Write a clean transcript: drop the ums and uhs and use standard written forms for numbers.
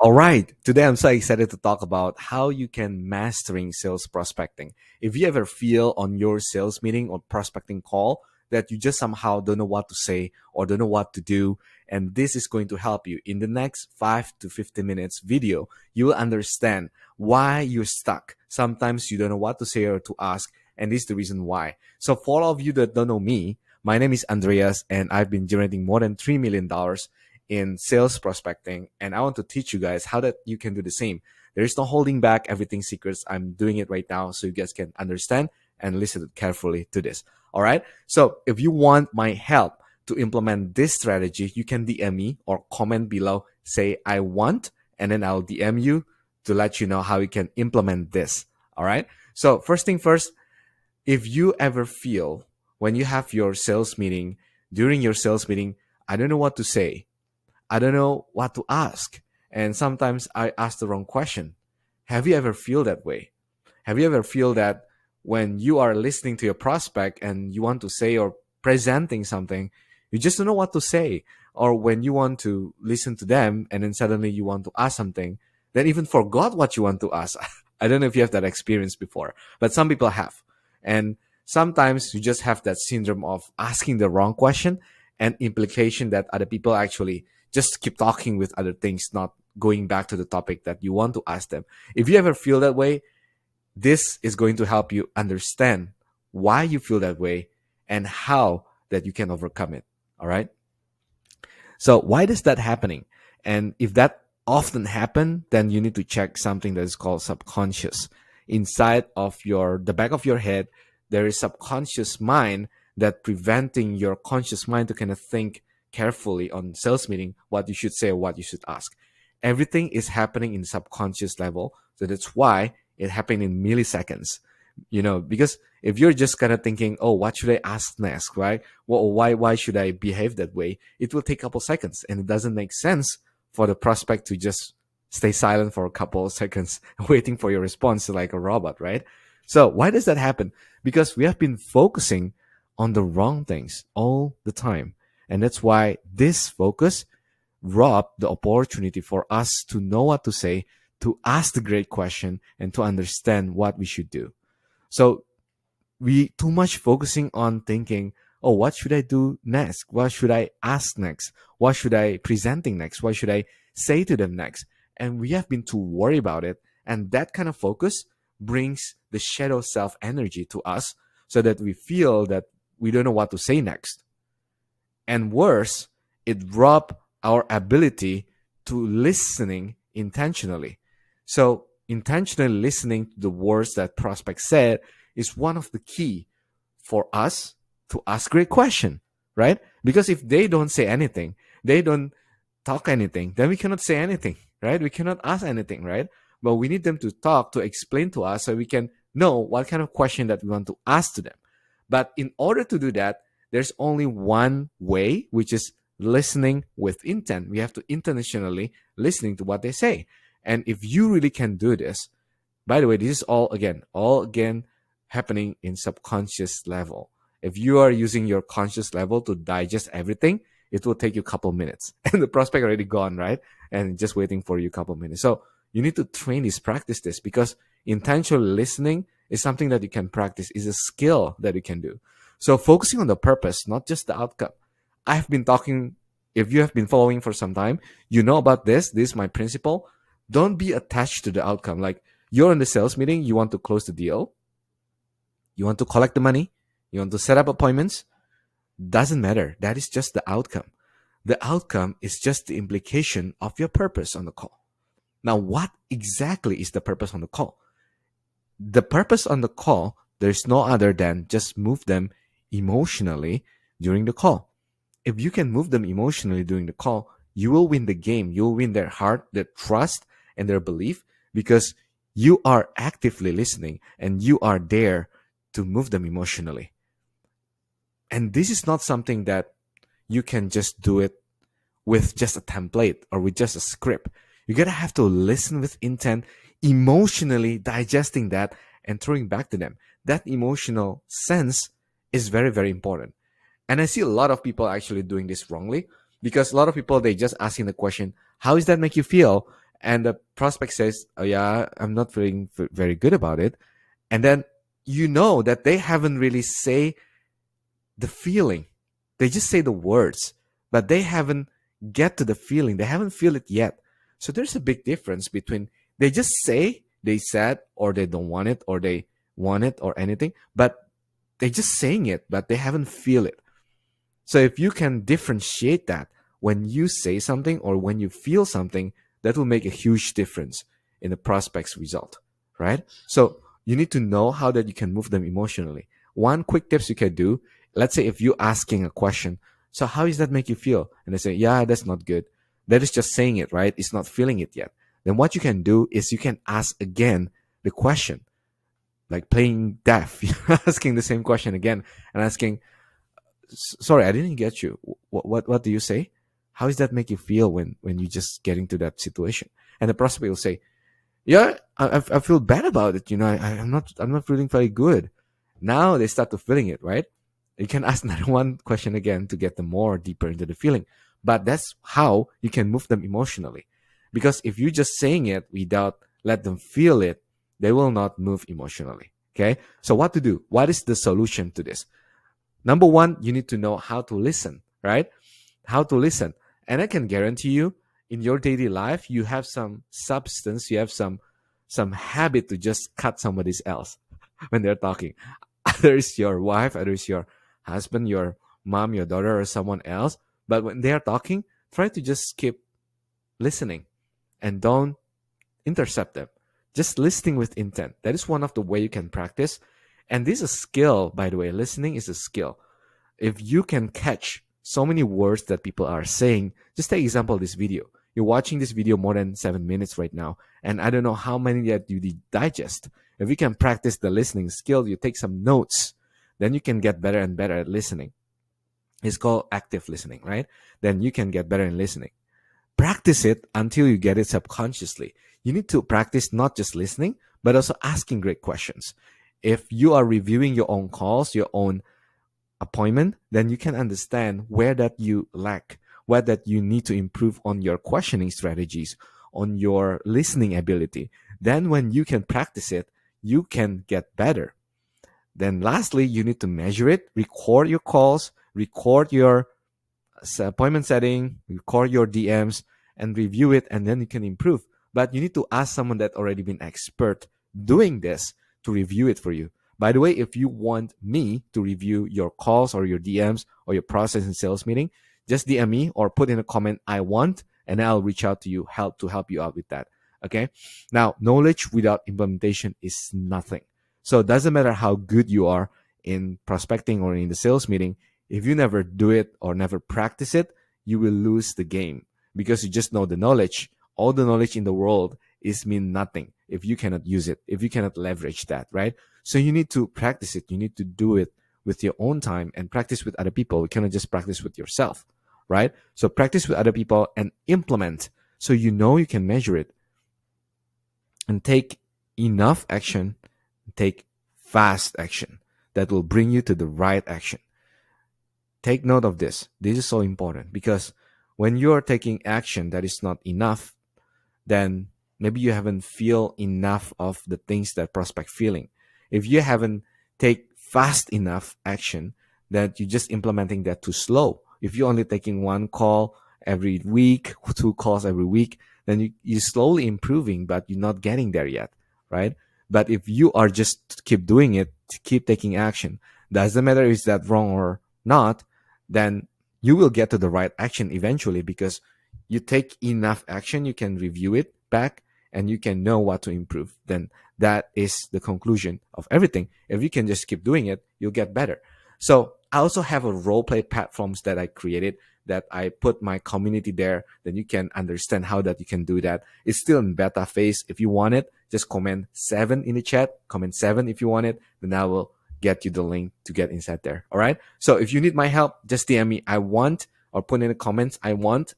All right, today I'm so excited to talk about how you can mastering sales prospecting. If you ever feel on your sales meeting or prospecting call that you just somehow don't know what to say or don't know what to do, and this is going to help you in the next 5 to 15 minutes video, you will understand why you're stuck. Sometimes you don't know what to say or to ask, and this is the reason why. So for all of you that don't know me, my name is Andreas, and I've been generating more than $3 million in sales prospecting, and I want to teach you guys how that you can do the same. There is no holding back, everything secrets. I'm doing it right now so you guys can understand and listen carefully to this. All right, so if you want my help to implement this strategy, you can DM me or comment below, say I want, and then I'll DM you to let you know how you can implement this. All right, so first thing first, if you ever feel when you have your sales meeting, during your sales meeting, I don't know what to say, I don't know what to ask, and sometimes I ask the wrong question. Have you ever feel that way? Have you ever feel that when you are listening to your prospect and you want to say or presenting something, you just don't know what to say? Or when you want to listen to them and then suddenly you want to ask something, then even forgot what you want to ask. I don't know if you have that experience before, but some people have. And sometimes you just have that syndrome of asking the wrong question and implication that other people actually just keep talking with other things, not going back to the topic that you want to ask them. If you ever feel that way, this is going to help you understand why you feel that way and how that you can overcome it. All right. So why is that happening? And if that often happen, then you need to check something that is called subconscious. Inside of the back of your head, there is subconscious mind that preventing your conscious mind to kind of think carefully on sales meeting what you should say or what you should ask. Everything is happening in subconscious level, so that's why it happened in milliseconds. Because if you're just kind of thinking, oh, what should I ask next, right? Well, why should I behave that way? It will take a couple seconds, and it doesn't make sense for the prospect to just stay silent for a couple of seconds waiting for your response like a robot, right? So why does that happen? Because we have been focusing on the wrong things all the time. And that's why this focus robbed the opportunity for us to know what to say, to ask the great question, and to understand what we should do. So we too much focusing on thinking, oh, what should I do next? What should I ask next? What should I presenting next? What should I say to them next? And we have been too worried about it. And that kind of focus brings the shadow self energy to us so that we feel that we don't know what to say next. And worse, it robs our ability to listening intentionally. So intentionally listening to the words that prospect said is one of the key for us to ask great question, right? Because if they don't say anything, they don't talk anything, then we cannot say anything, right? We cannot ask anything, right? But we need them to talk, to explain to us so we can know what kind of question that we want to ask to them. But in order to do that, there's only one way, which is listening with intent. We have to intentionally listening to what they say. And if you really can do this, by the way, this is all again happening in subconscious level. If you are using your conscious level to digest everything, it will take you a couple minutes and the prospect already gone, right? And just waiting for you a couple minutes. So you need to train this, practice this, because intentional listening is something that you can practice, is a skill that you can do. So focusing on the purpose, not just the outcome. I've been talking, if you have been following for some time, you know about this. This is my principle. Don't be attached to the outcome. Like you're in the sales meeting, you want to close the deal. You want to collect the money. You want to set up appointments. Doesn't matter. That is just the outcome. The outcome is just the implication of your purpose on the call. Now, what exactly is the purpose on the call? The purpose on the call, there's no other than just move them emotionally during the call. If you can move them emotionally during the call, you will win the game. You will win their heart, their trust, and their belief because you are actively listening and you are there to move them emotionally. And this is not something that you can just do it with just a template or with just a script. You gotta have to listen with intent, emotionally digesting that and throwing back to them. That emotional sense is very, very important. And I see a lot of people actually doing this wrongly because a lot of people, they just asking the question, how does that make you feel? and the prospect says, oh yeah, I'm not feeling very good about it, and then you know that they haven't really say the feeling, they just say the words, but they haven't get to the feeling, they haven't feel it yet. So there's a big difference between they just say they said, or they don't want it, or they want it, or anything, but they just saying it, but they haven't feel it. So if you can differentiate that, when you say something or when you feel something, that will make a huge difference in the prospect's result, right? So you need to know how that you can move them emotionally. One quick tips you can do, let's say if you're asking a question, so how does that make you feel? And they say, yeah, that's not good. That is just saying it, right? It's not feeling it yet. Then what you can do is you can ask again the question, like playing deaf, asking the same question again and asking, sorry, I didn't get you. What do you say? How does that make you feel when you just get into that situation? And the prospect will say, yeah, I feel bad about it. I'm not feeling very good. Now they start to feeling it, right? You can ask another one question again to get them more deeper into the feeling. But that's how you can move them emotionally. Because if you're just saying it without let them feel it, they will not move emotionally. Okay. So what to do? What is the solution to this? Number one, you need to know how to listen, right? How to listen. And I can guarantee you, in your daily life, you have some substance, you have some habit to just cut somebody else when they're talking. Either it's your wife, either it's your husband, your mom, your daughter, or someone else. But when they are talking, try to just keep listening and don't intercept them. Just listening with intent. That is one of the way you can practice. And this is a skill, by the way. Listening is a skill. If you can catch so many words that people are saying, just take example of this video. You're watching this video more than 7 minutes right now, and I don't know how many that you digest. If you can practice the listening skill, you take some notes, then you can get better and better at listening. It's called active listening, right? Then you can get better in listening. Practice it until you get it subconsciously. You need to practice not just listening, but also asking great questions. If you are reviewing your own calls, your own appointment, then you can understand where that you lack, where that you need to improve on your questioning strategies, on your listening ability. Then when you can practice it, you can get better. Then lastly, you need to measure it, record your calls, record your appointment setting, record your DMs, and review it, and then you can improve. But you need to ask someone that already been expert doing this to review it for you. By the way, if you want me to review your calls or your DMs or your process in sales meeting, just DM me or put in a comment, I want, and I'll reach out to you to help you out with that. Okay. Now, knowledge without implementation is nothing. So it doesn't matter how good you are in prospecting or in the sales meeting. If you never do it or never practice it, you will lose the game because you just know the knowledge. All the knowledge in the world is mean nothing if you cannot use it, if you cannot leverage that, right? So you need to practice it. You need to do it with your own time and practice with other people. You cannot just practice with yourself, right? So practice with other people and implement so you know you can measure it and take enough action, take fast action that will bring you to the right action. Take note of this. This is so important because when you are taking action that is not enough, then maybe you haven't feel enough of the things that prospect feeling. If you haven't take fast enough action, that you're just implementing that too slow. If you're only taking one call every week, 2 calls every week, then you're slowly improving, but you're not getting there yet, right? But if you are just keep doing it, keep taking action, doesn't matter if that wrong or not, then you will get to the right action eventually because you take enough action, you can review it back and you can know what to improve. Then that is the conclusion of everything. If you can just keep doing it, you'll get better. So I also have a role play platforms that I created that I put my community there. Then you can understand how that you can do that. It's still in beta phase. If you want it, just comment 7 in the chat. Comment 7 if you want it. Then I will get you the link to get inside there. All right. So if you need my help, just DM me. I want, or put in the comments, I want,